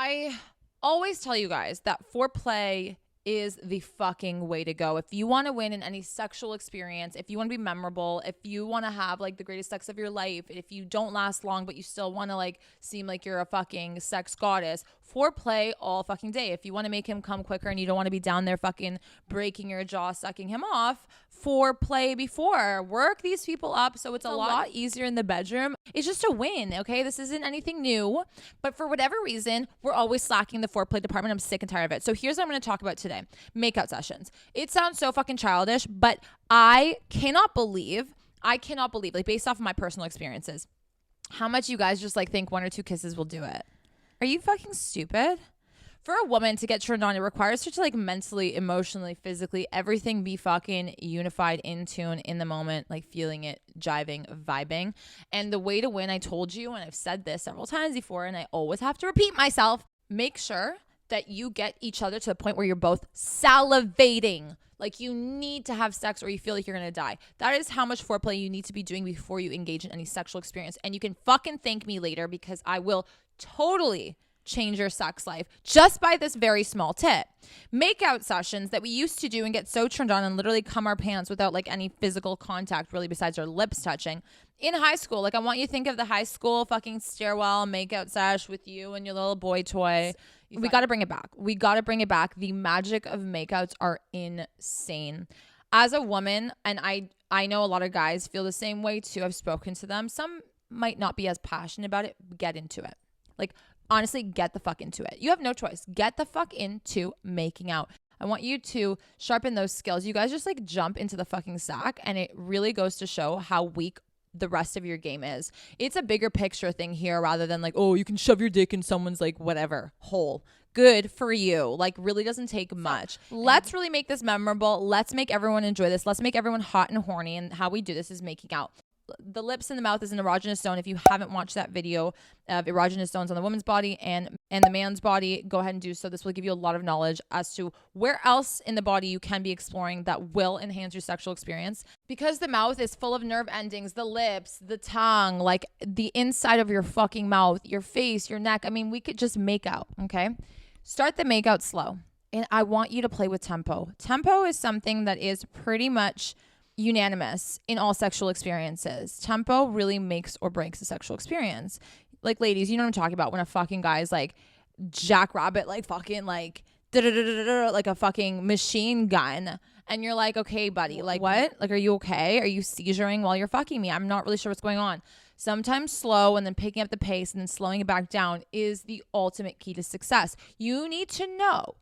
I always tell you guys that foreplay is the fucking way to go. If you want to win in any sexual experience, if you want to be memorable, if you want to have like the greatest sex of your life, if you don't last long but you still want to like seem like you're a fucking sex goddess, foreplay all fucking day. If you want to make him come quicker and you don't want to be down there fucking breaking your jaw, sucking him off, foreplay before. Work these people up so it's a lot easier in the bedroom. It's just a win, okay? This isn't anything new, but for whatever reason, we're always slacking the foreplay department. I'm sick and tired of it. So here's what I'm going to talk about today. Makeout sessions. It sounds so fucking childish, but I cannot believe, like based off of my personal experiences, how much you guys just like think 1 or 2 kisses will do it. Are you fucking stupid? For a woman to get turned on, it requires her to like mentally, emotionally, physically, everything be fucking unified, in tune, in the moment, like feeling it, jiving, vibing. And the way to win, I told you, and I've said this several times before, and I always have to repeat myself, make sure that you get each other to the point where you're both salivating. Like you need to have sex or you feel like you're going to die. That is how much foreplay you need to be doing before you engage in any sexual experience. And you can fucking thank me later because I will totally change your sex life just by this very small tip. Makeout sessions that we used to do and get so turned on and literally cum our pants without like any physical contact really besides our lips touching. In high school, like I want you to think of the high school fucking stairwell makeout sesh with you and your little boy toy. We got to bring it back. We got to bring it back. The magic of makeouts are insane. As a woman, and I know a lot of guys feel the same way too. I've spoken to them. Some might not be as passionate about it. Get into it. Like honestly, get the fuck into it. You have no choice. Get the fuck into making out. I want you to sharpen those skills. You guys just like jump into the fucking sack and it really goes to show how weak the rest of your game is. It's a bigger picture thing here rather than like, oh, you can shove your dick in someone's like whatever hole. Good for you. Like really doesn't take much. Let's really make this memorable. Let's make everyone enjoy this. Let's make everyone hot and horny. And how we do this is making out. The lips and the mouth is an erogenous zone. If you haven't watched that video of erogenous zones on the woman's body and the man's body, go ahead and do so. This will give you a lot of knowledge as to where else in the body you can be exploring that will enhance your sexual experience. Because the mouth is full of nerve endings, the lips, the tongue, like the inside of your fucking mouth, your face, your neck. I mean, we could just make out, okay? Start the make out slow. And I want you to play with tempo. Tempo is something that is pretty much unanimous in all sexual experiences. Tempo really makes or breaks a sexual experience. Like ladies, you know what I'm talking about when a fucking guy is like jackrabbit, like fucking like like a fucking machine gun. And you're like, okay, buddy, like what? Like, are you okay? Are you seizuring while you're fucking me? I'm not really sure what's going on. Sometimes slow and then picking up the pace and then slowing it back down is the ultimate key to success. You need to know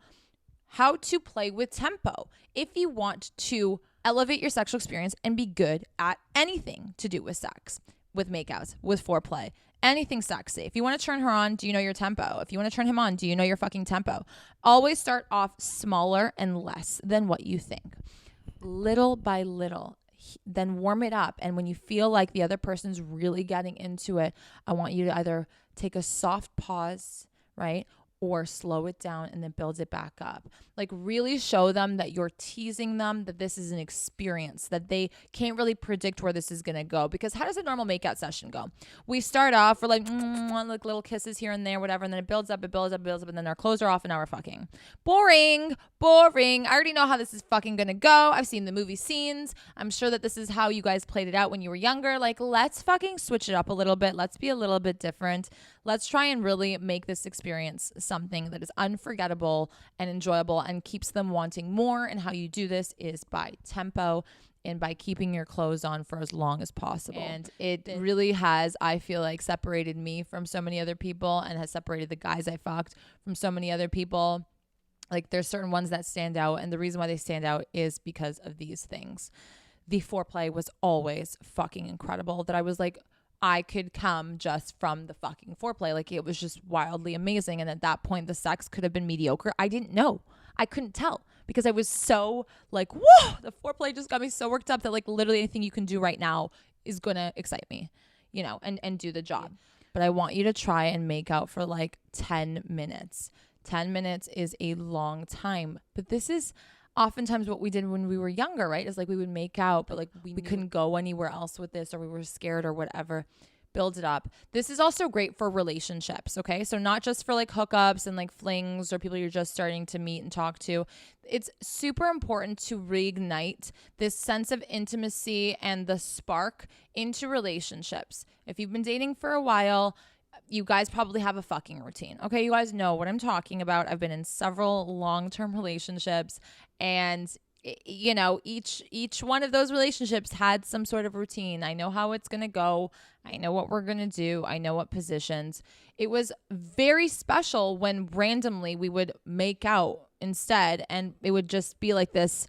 how to play with tempo if you want to elevate your sexual experience and be good at anything to do with sex, with makeouts, with foreplay, anything sexy. If you want to turn her on, do you know your tempo? If you want to turn him on, do you know your fucking tempo? Always start off smaller and less than what you think. Little by little, then warm it up. And when you feel like the other person's really getting into it, I want you to either take a soft pause, right? Or slow it down and then build it back up. Like really show them that you're teasing them, that this is an experience, that they can't really predict where this is going to go. Because how does a normal makeout session go? We start off, we're like little kisses here and there, whatever. And then it builds up, and then our clothes are off and now we're fucking. Boring. I already know how this is fucking going to go. I've seen the movie scenes. I'm sure that this is how you guys played it out when you were younger. Like, let's fucking switch it up a little bit. Let's be a little bit different. Let's try and really make this experience something that is unforgettable and enjoyable and keeps them wanting more. And how you do this is by tempo and by keeping your clothes on for as long as possible. And it really has, I feel like, separated me from so many other people and has separated the guys I fucked from so many other people. Like there's certain ones that stand out, and the reason why they stand out is because of these things. The foreplay was always fucking incredible, that I was like, I could come just from the fucking foreplay. Like it was just wildly amazing. And at that point, the sex could have been mediocre. I didn't know. I couldn't tell because I was so like, whoa, the foreplay just got me so worked up that like literally anything you can do right now is going to excite me, you know, and do the job. But I want you to try and make out for like 10 minutes. 10 minutes is a long time, but this is oftentimes what we did when we were younger, right? Is like we would make out, but like we couldn't go anywhere else with this, or we were scared or whatever. build it up. This is also great for relationships, okay? So not just for like hookups and like flings or people you're just starting to meet and talk to. It's super important to reignite this sense of intimacy and the spark into relationships. If you've been dating for a while, you guys probably have a fucking routine. Okay, you guys know what I'm talking about. I've been in several long-term relationships, and you know, each one of those relationships had some sort of routine. I know how it's going to go. I know what we're going to do. I know what positions. It was very special when randomly we would make out instead, and it would just be like this,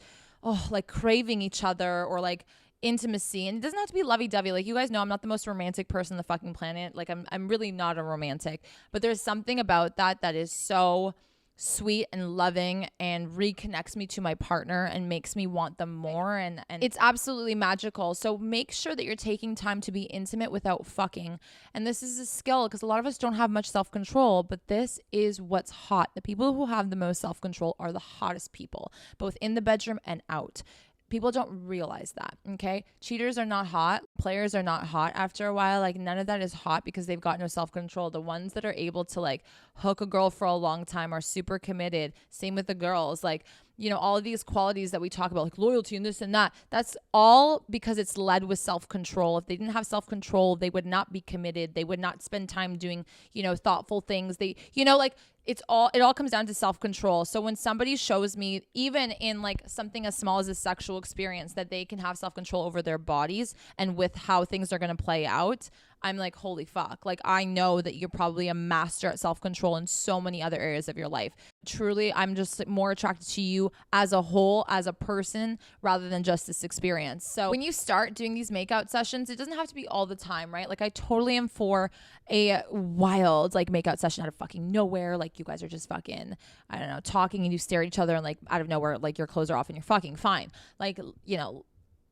like craving each other or like intimacy. And it doesn't have to be lovey-dovey. Like, you guys know I'm not the most romantic person on the fucking planet. Like, I'm really not a romantic, but there's something about that is so sweet and loving and reconnects me to my partner and makes me want them more, and it's absolutely magical. So make sure that you're taking time to be intimate without fucking. And this is a skill because a lot of us don't have much self-control, but this is what's hot. The people who have the most self-control are the hottest people, both in the bedroom and out. People don't realize that, okay? Cheaters are not hot. Players are not hot after a while. Like, none of that is hot because they've got no self-control. The ones that are able to, like, hook a girl for a long time are super committed. Same with the girls. Like, you know, all of these qualities that we talk about, like loyalty and this and that, that's all because it's led with self-control. If they didn't have self-control, they would not be committed. They would not spend time doing, you know, thoughtful things. They, you know, like, it all comes down to self-control. So when somebody shows me, even in like something as small as a sexual experience, that they can have self-control over their bodies and with how things are going to play out, I'm like, holy fuck. Like, I know that you're probably a master at self-control in so many other areas of your life. Truly, I'm just more attracted to you as a whole, as a person, rather than just this experience. So when you start doing these makeout sessions, it doesn't have to be all the time, right? Like, I totally am for a wild, like, makeout session out of fucking nowhere. Like, you guys are just fucking, I don't know, talking and you stare at each other and like out of nowhere, like your clothes are off and you're fucking fine. Like, you know,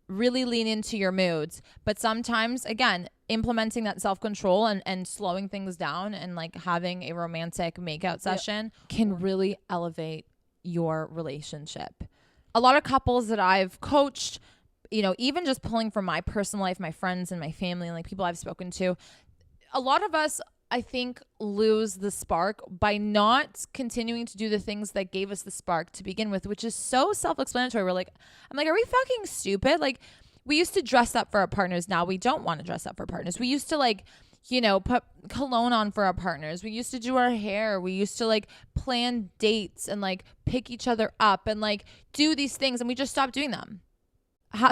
really lean into your moods. But sometimes, again, implementing that self-control and slowing things down and like having a romantic makeout session can really elevate your relationship. A lot of couples that I've coached, you know, even just pulling from my personal life, my friends and my family and like people I've spoken to, a lot of us, I think, lose the spark by not continuing to do the things that gave us the spark to begin with, which is so self-explanatory. I'm like, are we fucking stupid? Like, we used to dress up for our partners. Now we don't want to dress up for partners. We used to, like, you know, put cologne on for our partners. We used to do our hair. We used to like plan dates and like pick each other up and like do these things, and we just stopped doing them.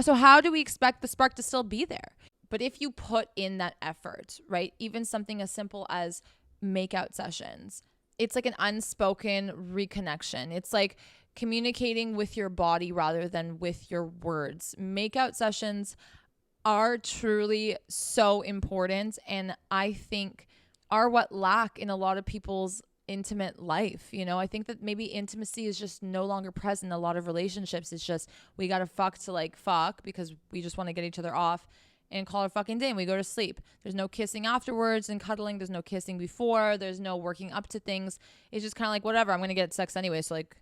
So how do we expect the spark to still be there? But if you put in that effort, right, even something as simple as makeout sessions, it's like an unspoken reconnection. It's like communicating with your body rather than with your words. Makeout sessions are truly so important, and I think are what lack in a lot of people's intimate life. You know, I think that maybe intimacy is just no longer present in a lot of relationships. It's just, we got to fuck to like fuck because we just want to get each other off and call it a fucking day and we go to sleep. There's no kissing afterwards and cuddling. There's no kissing before. There's no working up to things. It's just kind of like, whatever, I'm going to get sex anyway. So like,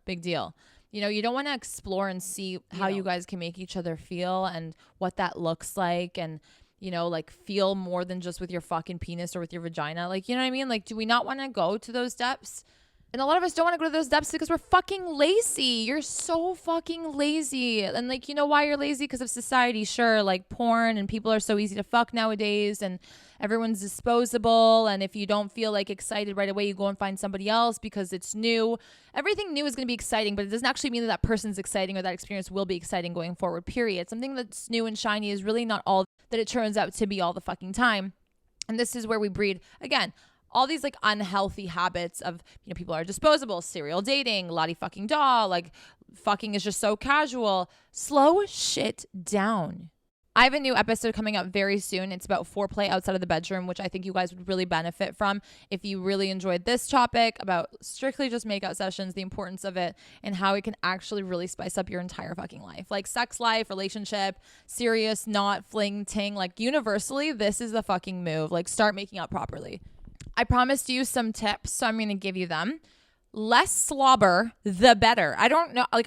big deal. You know, you don't want to explore and see how you guys can make each other feel and what that looks like, and, you know, like feel more than just with your fucking penis or with your vagina. Like, you know what I mean? Like, do we not want to go to those depths? And a lot of us don't want to go to those depths because we're fucking lazy. You're so fucking lazy. And like, you know why you're lazy? Because of society. Sure, like porn, and people are so easy to fuck nowadays, and everyone's disposable. And if you don't feel like excited right away, you go and find somebody else because it's new. Everything new is going to be exciting, but it doesn't actually mean that that person's exciting or that experience will be exciting going forward, period. Something that's new and shiny is really not all that it turns out to be all the fucking time. And this is where we breed, again, all these like unhealthy habits of, you know, people are disposable, serial dating, lottie fucking da, like fucking is just so casual. Slow shit down. I have a new episode coming up very soon. It's about foreplay outside of the bedroom, which I think you guys would really benefit from if you really enjoyed this topic about strictly just makeout sessions, the importance of it, and how it can actually really spice up your entire fucking life. Like sex life, relationship, serious, not fling ting, like universally, this is the fucking move. Like start making out properly. I promised you some tips, so I'm going to give you them. Less slobber, the better. I don't know. Like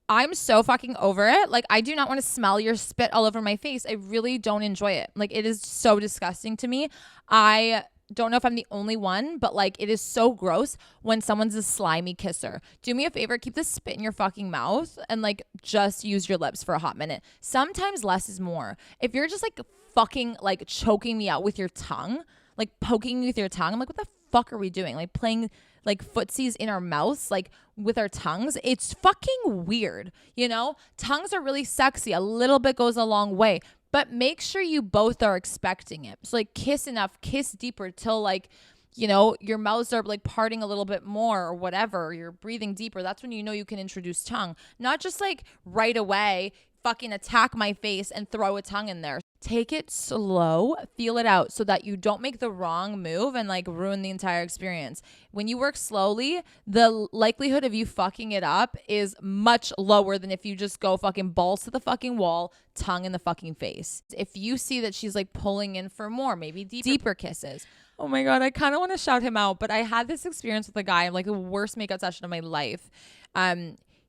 I'm so fucking over it. Like, I do not want to smell your spit all over my face. I really don't enjoy it. Like, it is so disgusting to me. I don't know if I'm the only one, but like, it is so gross when someone's a slimy kisser. Do me a favor, keep the spit in your fucking mouth and like just use your lips for a hot minute. Sometimes less is more. If you're just like fucking like choking me out with your tongue, like poking me with your tongue, I'm like, what the fuck are we doing? Like playing like footsies in our mouths, like with our tongues. It's fucking weird, you know? Tongues are really sexy. A little bit goes a long way, but make sure you both are expecting it. So like kiss enough, kiss deeper till like, you know, your mouths are like parting a little bit more or whatever. You're breathing deeper. That's when you know you can introduce tongue. Not just like right away, fucking attack my face and throw a tongue in there. Take it slow, feel it out so that you don't make the wrong move and like ruin the entire experience. When you work slowly, the likelihood of you fucking it up is much lower than if you just go fucking balls to the fucking wall, tongue in the fucking face. If you see that she's like pulling in for more, maybe deeper kisses. Oh my God, I kind of want to shout him out, but I had this experience with a guy, like the worst makeout session of my life.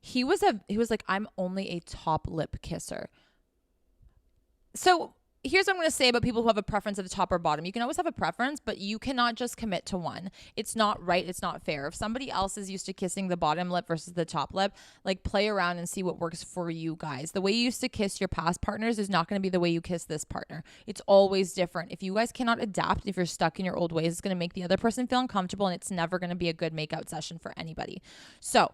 He was like, I'm only a top lip kisser. So here's what I'm going to say about people who have a preference of the top or bottom. You can always have a preference, but you cannot just commit to one. It's not right. It's not fair. If somebody else is used to kissing the bottom lip versus the top lip, like play around and see what works for you guys. The way you used to kiss your past partners is not going to be the way you kiss this partner. It's always different. If you guys cannot adapt, if you're stuck in your old ways, it's going to make the other person feel uncomfortable, and it's never going to be a good makeout session for anybody. So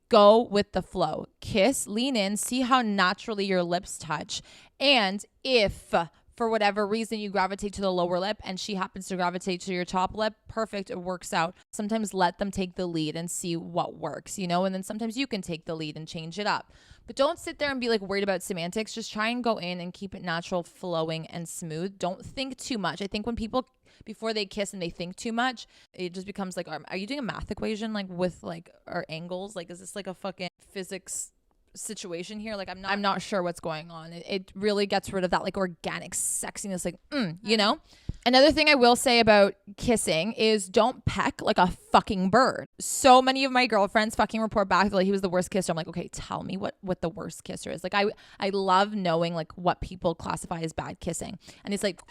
go with the flow. Kiss, lean in, see how naturally your lips touch. And if for whatever reason you gravitate to the lower lip and she happens to gravitate to your top lip, perfect, it works out. Sometimes let them take the lead and see what works, you know, and then sometimes you can take the lead and change it up. But don't sit there and be like worried about semantics. Just try and go in and keep it natural, flowing, and smooth. Don't think too much. I think when people, before they kiss and they think too much, it just becomes like, are you doing a math equation like with like our angles? Like, is this like a fucking physics situation here? Like, I'm not sure what's going on. It really gets rid of that like organic sexiness, like you know. Another thing I will say about kissing is don't peck like a fucking bird. So many of my girlfriends fucking report back that like, he was the worst kisser. I'm like, okay, tell me what the worst kisser is. Like, I love knowing like what people classify as bad kissing, and it's like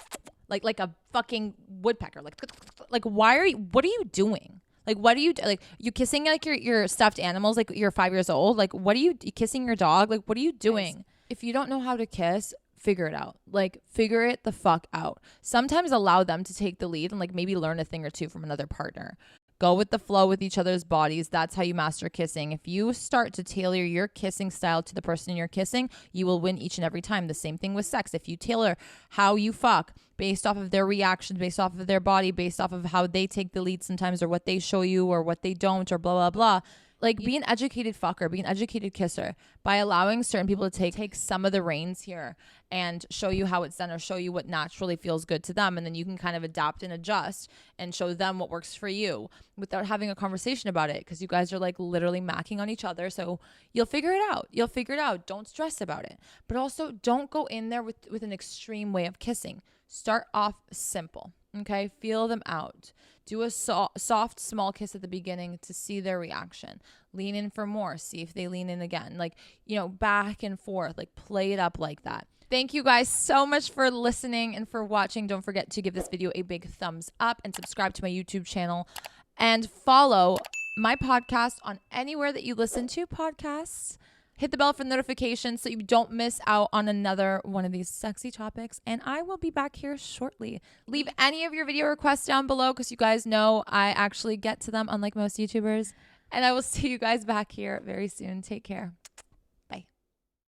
a fucking woodpecker. Like what are you doing? Like, what are you like? You kissing like your stuffed animals? Like you're 5 years old? Like, what are you kissing your dog? Like, what are you doing? If you don't know how to kiss, figure it out. Like, figure it the fuck out. Sometimes allow them to take the lead and like maybe learn a thing or two from another partner. Go with the flow with each other's bodies. That's how you master kissing. If you start to tailor your kissing style to the person you're kissing, you will win each and every time. The same thing with sex. If you tailor how you fuck based off of their reactions, based off of their body, based off of how they take the lead sometimes, or what they show you or what they don't, or blah, blah, blah. Like, be an educated fucker, be an educated kisser by allowing certain people to take some of the reins here and show you how it's done, or show you what naturally feels good to them. And then you can kind of adapt and adjust and show them what works for you without having a conversation about it, because you guys are like literally macking on each other. So you'll figure it out. You'll figure it out. Don't stress about it. But also don't go in there with an extreme way of kissing. Start off simple. Okay, feel them out. Do a soft, small kiss at the beginning to see their reaction. Lean in for more. See if they lean in again. Like, you know, back and forth. Like, play it up like that. Thank you guys so much for listening and for watching. Don't forget to give this video a big thumbs up and subscribe to my YouTube channel. And follow my podcast on anywhere that you listen to podcasts. Hit the bell for notifications so you don't miss out on another one of these sexy topics. And I will be back here shortly. Leave any of your video requests down below, because you guys know I actually get to them, unlike most YouTubers. And I will see you guys back here very soon. Take care.